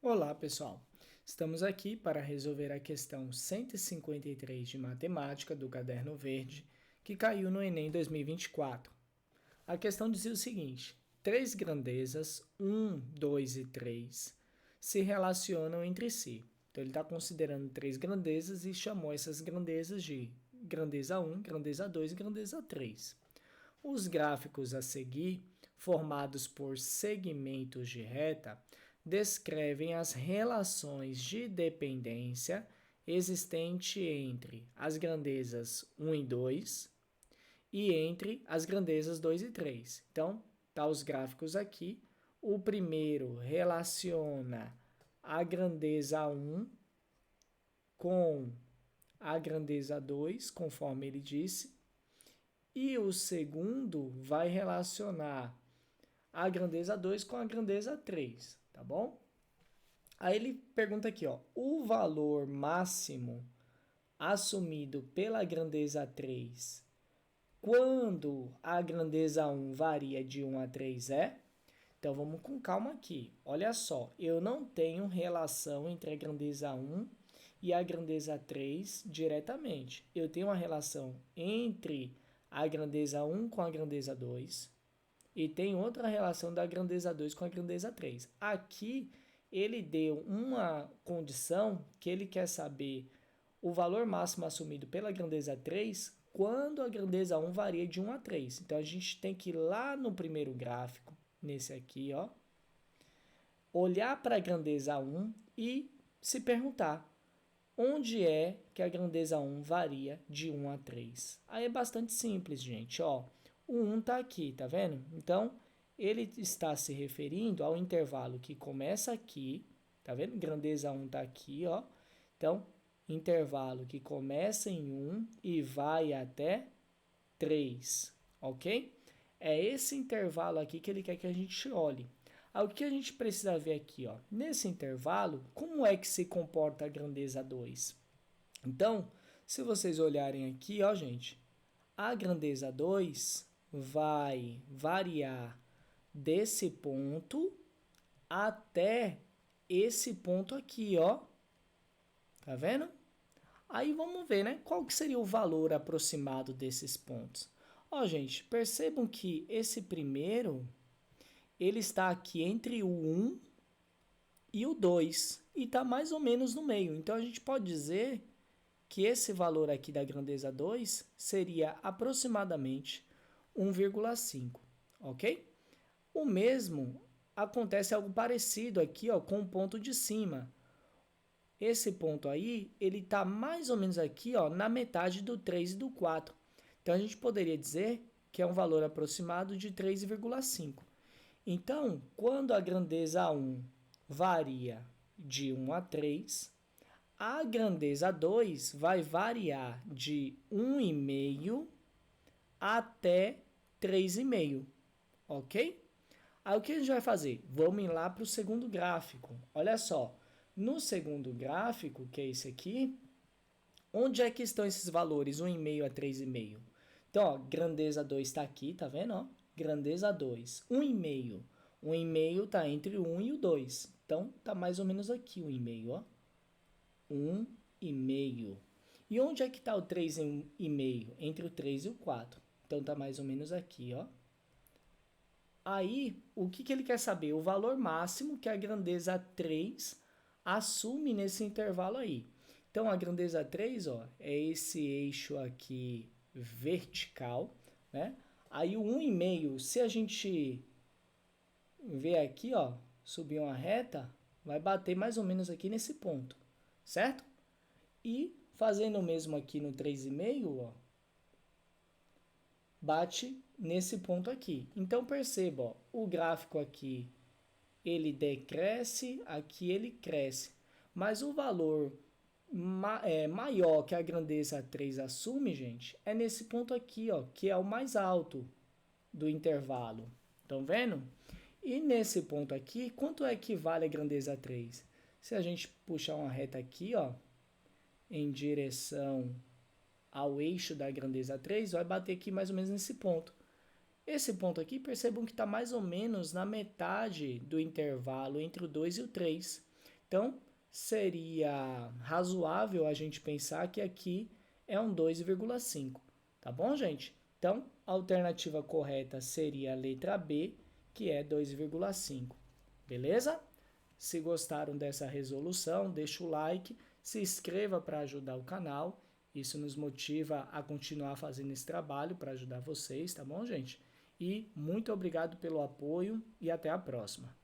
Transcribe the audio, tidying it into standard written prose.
Olá, pessoal! Estamos aqui para resolver a questão 153 de matemática do caderno verde, que caiu no Enem 2024. A questão dizia o seguinte: três grandezas, 1, 2 e 3, se relacionam entre si. Então, ele está considerando três grandezas e chamou essas grandezas de grandeza 1, grandeza 2 e grandeza 3. Os gráficos a seguir, formados por segmentos de reta, descrevem as relações de dependência existente entre as grandezas 1 e 2 e entre as grandezas 2 e 3. Então, tá os gráficos aqui. O primeiro relaciona a grandeza 1 com a grandeza 2, conforme ele disse, e o segundo vai relacionar a grandeza 2 com a grandeza 3, tá bom? Aí ele pergunta aqui, ó, o valor máximo assumido pela grandeza 3 quando a grandeza 1 varia de 1 a 3 é? Então vamos com calma aqui. Olha só, eu não tenho relação entre a grandeza 1 e a grandeza 3 diretamente. Eu tenho uma relação entre a grandeza 1 com a grandeza 2 e tem outra relação da grandeza 2 com a grandeza 3. Aqui ele deu uma condição que ele quer saber o valor máximo assumido pela grandeza 3 quando a grandeza 1 varia de 1 a 3. Então a gente tem que ir lá no primeiro gráfico, nesse aqui, ó, olhar para a grandeza 1 e se perguntar onde é que a grandeza 1 varia de 1 a 3. Aí é bastante simples, gente, ó. O 1 está aqui, tá vendo? Então, ele está se referindo ao intervalo que começa aqui, tá vendo? Grandeza 1 está aqui, ó. Então, intervalo que começa em 1 e vai até 3, ok? É esse intervalo aqui que ele quer que a gente olhe. O que a gente precisa ver aqui, ó, nesse intervalo, como é que se comporta a grandeza 2? Então, se vocês olharem aqui, ó, gente, a grandeza 2 vai variar desse ponto até esse ponto aqui, ó. Tá vendo? Aí vamos ver, né? Qual que seria o valor aproximado desses pontos? Ó, gente, percebam que esse primeiro ele está aqui entre o 1 e o 2 e está mais ou menos no meio. Então a gente pode dizer que esse valor aqui da grandeza 2 seria aproximadamente 1,5, ok? O mesmo acontece algo parecido aqui, ó, com o ponto de cima. Esse ponto aí, ele está mais ou menos aqui, ó, na metade do 3 e do 4. Então a gente poderia dizer que é um valor aproximado de 3,5. Então, quando a grandeza 1 varia de 1 a 3, a grandeza 2 vai variar de 1,5 até 3,5, ok? Aí o que a gente vai fazer? Vamos ir lá para o segundo gráfico. Olha só, no segundo gráfico, que é esse aqui, onde é que estão esses valores 1,5 a 3,5? Então, ó, grandeza 2 está aqui, tá vendo? Ó? Grandeza 2, 1,5. 1,5 está entre o 1 e o 2. Então, está mais ou menos aqui o 1,5, ó. 1,5. E onde é que está o 3,5? Entre o 3 e o 4. Então, está mais ou menos aqui, ó. Aí, o que ele quer saber? O valor máximo que a grandeza 3 assume nesse intervalo aí. Então, a grandeza 3, ó, é esse eixo aqui vertical, né? Aí o 1,5, se a gente ver aqui, ó, subir uma reta, vai bater mais ou menos aqui nesse ponto, certo? E fazendo o mesmo aqui no 3,5, ó, bate nesse ponto aqui. Então perceba, ó, o gráfico aqui ele decresce, aqui ele cresce. Mas o valor maior que a grandeza 3 assume, gente, é nesse ponto aqui, ó, que é o mais alto do intervalo. Estão vendo? E nesse ponto aqui, quanto é que vale a grandeza 3? Se a gente puxar uma reta aqui, ó, em direção ao eixo da grandeza 3, vai bater aqui mais ou menos nesse ponto. Esse ponto aqui, percebam que está mais ou menos na metade do intervalo entre o 2 e o 3. Então, seria razoável a gente pensar que aqui é um 2,5, tá bom, gente? Então, a alternativa correta seria a letra B, que é 2,5, beleza? Se gostaram dessa resolução, deixa o like, se inscreva para ajudar o canal, isso nos motiva a continuar fazendo esse trabalho para ajudar vocês, tá bom, gente? E muito obrigado pelo apoio e até a próxima.